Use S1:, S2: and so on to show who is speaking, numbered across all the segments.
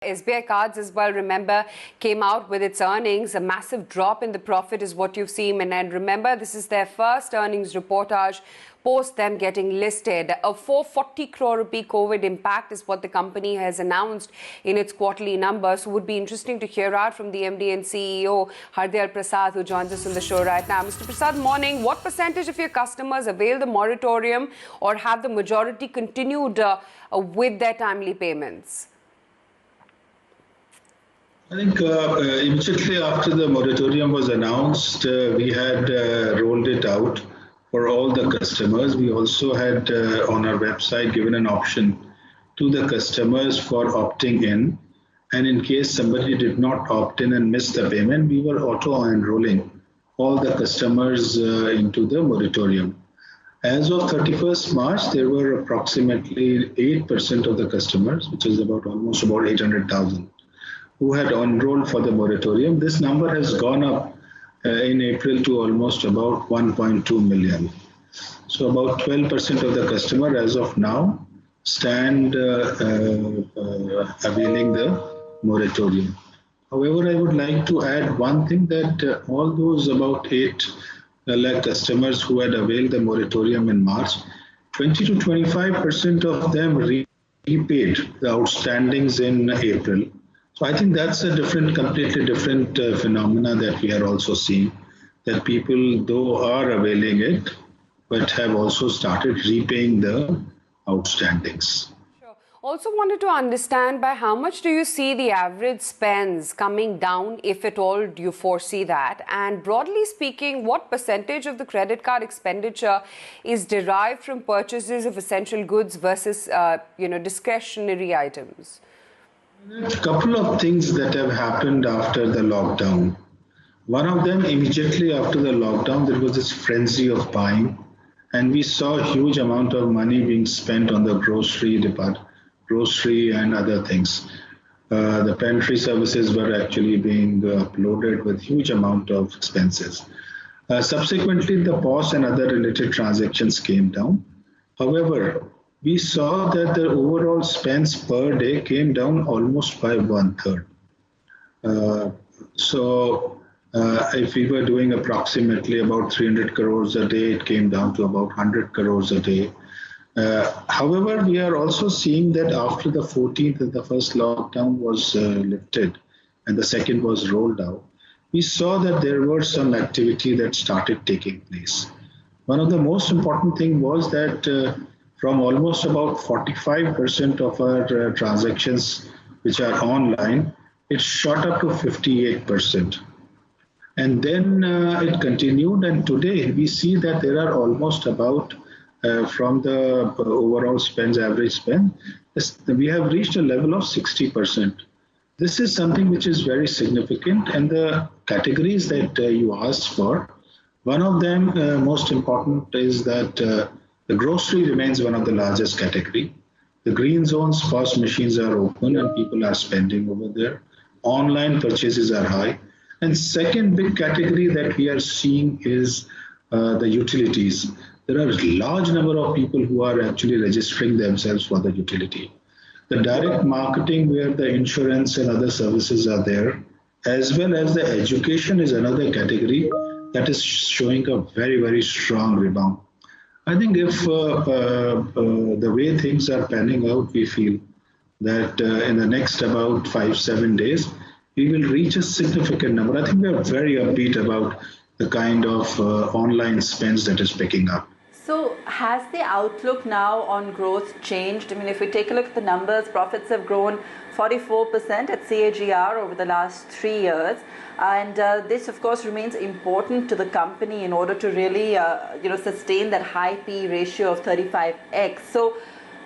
S1: SBI Cards as well, remember, came out with its earnings. A massive drop in the profit is what you've seen. And remember, this is their first earnings reportage post them getting listed. A 440 crore rupee COVID impact is what the company has announced in its quarterly numbers. So it would be interesting to hear out from the MD and CEO, Hardayal Prasad, who joins us on the show right now. Mr. Prasad, morning. What percentage of your customers avail the moratorium or have the majority continued with their timely payments?
S2: I think immediately after the moratorium was announced, we had rolled it out for all the customers. We also had on our website given an option to the customers for opting in. And in case somebody did not opt in and miss the payment, we were auto-enrolling all the customers into the moratorium. As of 31st March, there were approximately 8% of the customers, which is almost about 800,000. who had enrolled for the moratorium. This number has gone up in April to almost about 1.2 million. So about 12% of the customer as of now stand availing the moratorium. However, I would like to add one thing that all those about 8 lakh customers who had availed the moratorium in March, 20 to 25% of them repaid the outstandings in April. So I think that's a completely different phenomena that we are also seeing, that people, though are availing it, but have also started repaying the outstandings.
S1: Sure. Also wanted to understand, by how much do you see the average spends coming down, if at all do you foresee that? And broadly speaking, what percentage of the credit card expenditure is derived from purchases of essential goods versus, discretionary items?
S2: A couple of things that have happened after the lockdown. One of them, immediately after the lockdown, there was this frenzy of buying, and we saw a huge amount of money being spent on the grocery and other things. The pantry services were actually being uploaded with huge amount of expenses. Subsequently, the POS and other related transactions came down. However, we saw that the overall spends per day came down almost by 1/3. If we were doing approximately about 300 crores a day, it came down to about 100 crores a day. However, we are also seeing that after the 14th, the first lockdown was lifted and the second was rolled out, we saw that there were some activity that started taking place. One of the most important thing was that from almost about 45% of our transactions which are online, it shot up to 58%. And then it continued, and today we see that there are almost about, from the overall spends, average spend, we have reached a level of 60%. This is something which is very significant, and the categories that you asked for, one of them most important is that the grocery remains one of the largest category. The green zones, POS machines are open and people are spending over there. Online purchases are high. And second big category that we are seeing is the utilities. There are a large number of people who are actually registering themselves for the utility. The direct marketing, where the insurance and other services are there, as well as the education, is another category that is showing a very, very strong rebound. I think if the way things are panning out, we feel that in the next about 5-7 days, we will reach a significant number. I think we are very upbeat about the kind of online spends that is picking up.
S3: So has the outlook now on growth changed? I mean, if we take a look at the numbers, profits have grown 44% at CAGR over the last 3 years. And this, of course, remains important to the company in order to really, sustain that high P ratio of 35x. So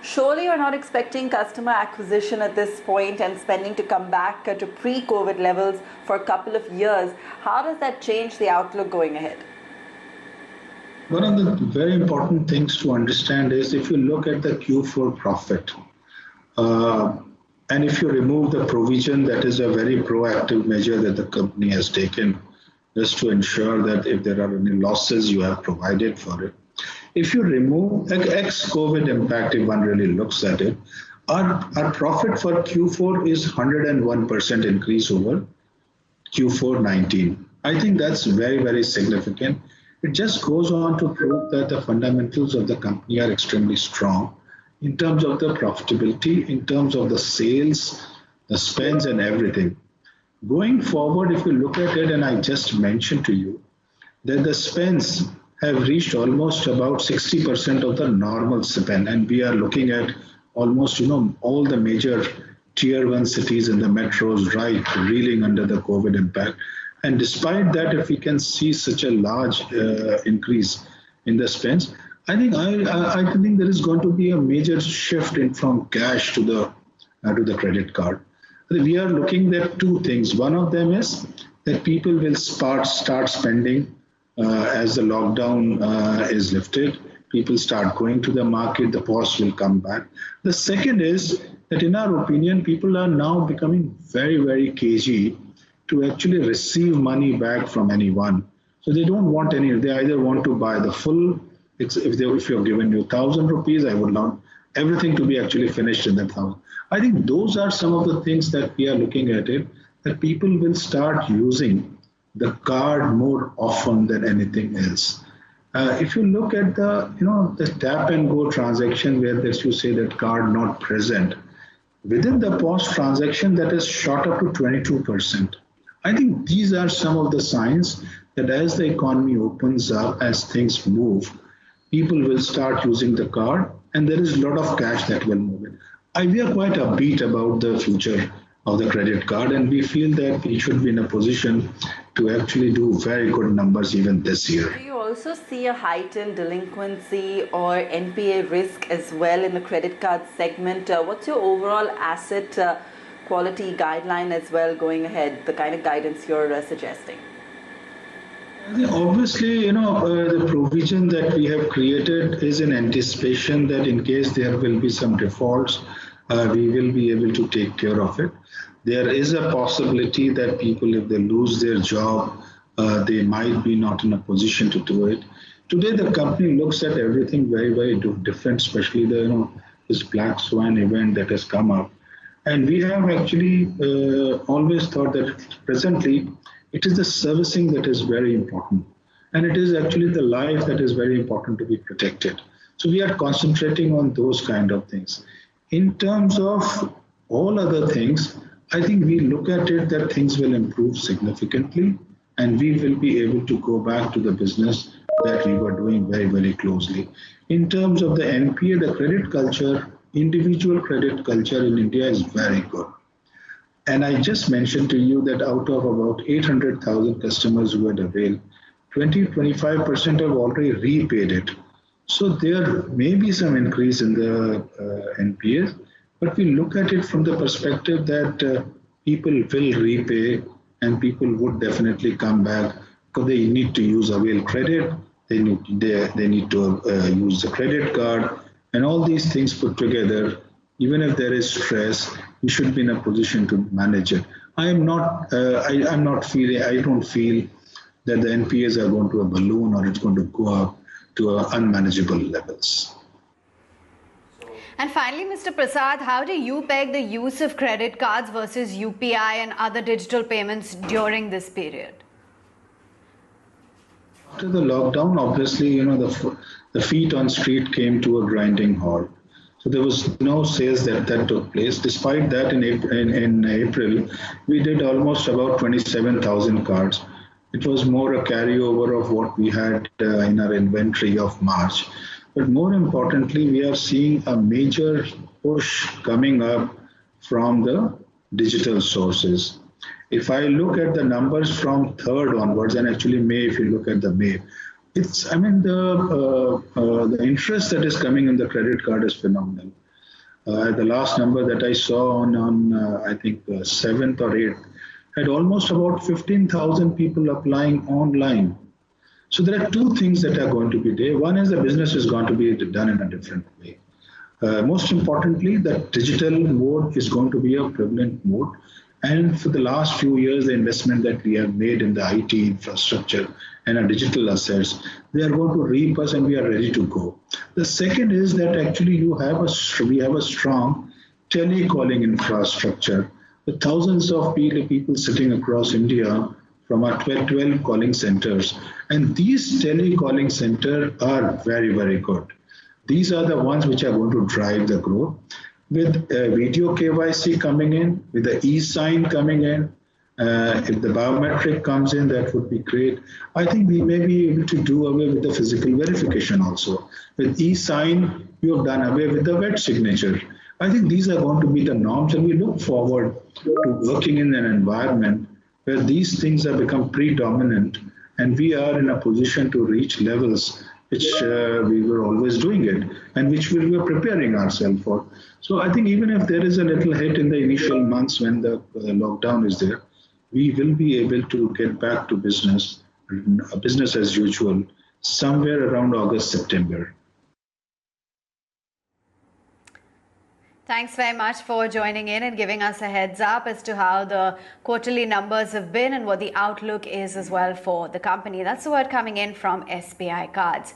S3: surely you're not expecting customer acquisition at this point and spending to come back to pre-COVID levels for a couple of years. How does that change the outlook going ahead?
S2: One of the very important things to understand is, if you look at the Q4 profit, and if you remove the provision, that is a very proactive measure that the company has taken just to ensure that if there are any losses, you have provided for it. If you remove ex-COVID impact, if one really looks at it, Our profit for Q4 is 101% increase over Q4 19. I think that's very, very significant. It just goes on to prove that the fundamentals of the company are extremely strong in terms of the profitability, in terms of the sales, the spends, and everything. Going forward, if you look at it, and I just mentioned to you that the spends have reached almost about 60% of the normal spend, and we are looking at almost, all the major tier one cities in the metros, right, reeling under the COVID impact. And despite that, if we can see such a large increase in the spends, I think there is going to be a major shift in from cash to the credit card. We are looking at two things. One of them is that people will start spending as the lockdown is lifted. People start going to the market, the cost will come back. The second is that in our opinion, people are now becoming very, very cagey to actually receive money back from anyone. So they don't want any, they either want to buy the full, if you're given you 1,000 rupees, I would want everything to be actually finished in that 1,000. I think those are some of the things that we are looking at it, that people will start using the card more often than anything else. If you look at the tap and go transaction where you say that card not present, within the POS transaction that has shot up to 22%. I think these are some of the signs that as the economy opens up, as things move, people will start using the card and there is a lot of cash that will move in. We are quite upbeat about the future of the credit card and we feel that we should be in a position to actually do very good numbers even this year.
S3: Do you also see a heightened delinquency or NPA risk as well in the credit card segment? What's your overall asset quality guideline as well going ahead, the kind of guidance you're suggesting?
S2: Obviously, the provision that we have created is in anticipation that in case there will be some defaults, we will be able to take care of it. There is a possibility that people, if they lose their job, they might be not in a position to do it. Today, the company looks at everything very, very different, especially this black swan event that has come up. And we have actually always thought that presently, it is the servicing that is very important. And it is actually the life that is very important to be protected. So we are concentrating on those kind of things. In terms of all other things, I think we look at it that things will improve significantly and we will be able to go back to the business that we were doing very, very closely. In terms of the NPA, the credit culture, individual credit culture in India is very good. And I just mentioned to you that out of about 800,000 customers who had availed, 20-25% have already repaid it. So there may be some increase in the NPAs, but we look at it from the perspective that people will repay and people would definitely come back because they need to use availed credit, they need to use the credit card, and all these things put together. Even if there is stress, you should be in a position to manage it. I don't feel that the NPAs are going to a balloon or it's going to go up to unmanageable levels.
S4: And finally, Mr. Prasad, how do you peg the use of credit cards versus UPI and other digital payments during this period?
S2: After the lockdown, obviously, the feet on street came to a grinding halt. So there was no sales that took place. Despite that, in April, we did almost about 27,000 cards. It was more a carryover of what we had in our inventory of March. But more importantly, we are seeing a major push coming up from the digital sources. If I look at the numbers from 3rd onwards, and actually May, if you look at the May, the interest that is coming in the credit card is phenomenal. The last number that I saw on I think 7th or 8th had almost about 15,000 people applying online. So there are two things that are going to be there. One is the business is going to be done in a different way. Most importantly, the digital mode is going to be a prevalent mode. And for the last few years, the investment that we have made in the IT infrastructure and our digital assets, they are going to reap us and we are ready to go. The second is that actually we have a strong telecalling infrastructure with thousands of people sitting across India from our 12 calling centers. And these telecalling centers are very, very good. These are the ones which are going to drive the growth. With video KYC coming in, with the e-sign coming in, if the biometric comes in, that would be great. I think we may be able to do away with the physical verification also. With e-sign, you have done away with the wet signature. I think these are going to be the norms, and we look forward to working in an environment where these things have become predominant, and we are in a position to reach levels which we were always doing it, and which we were preparing ourselves for. So I think even if there is a little hit in the initial months when the lockdown is there, we will be able to get back to business as usual, somewhere around August, September.
S4: Thanks very much for joining in and giving us a heads up as to how the quarterly numbers have been and what the outlook is as well for the company. That's the word coming in from SBI Cards.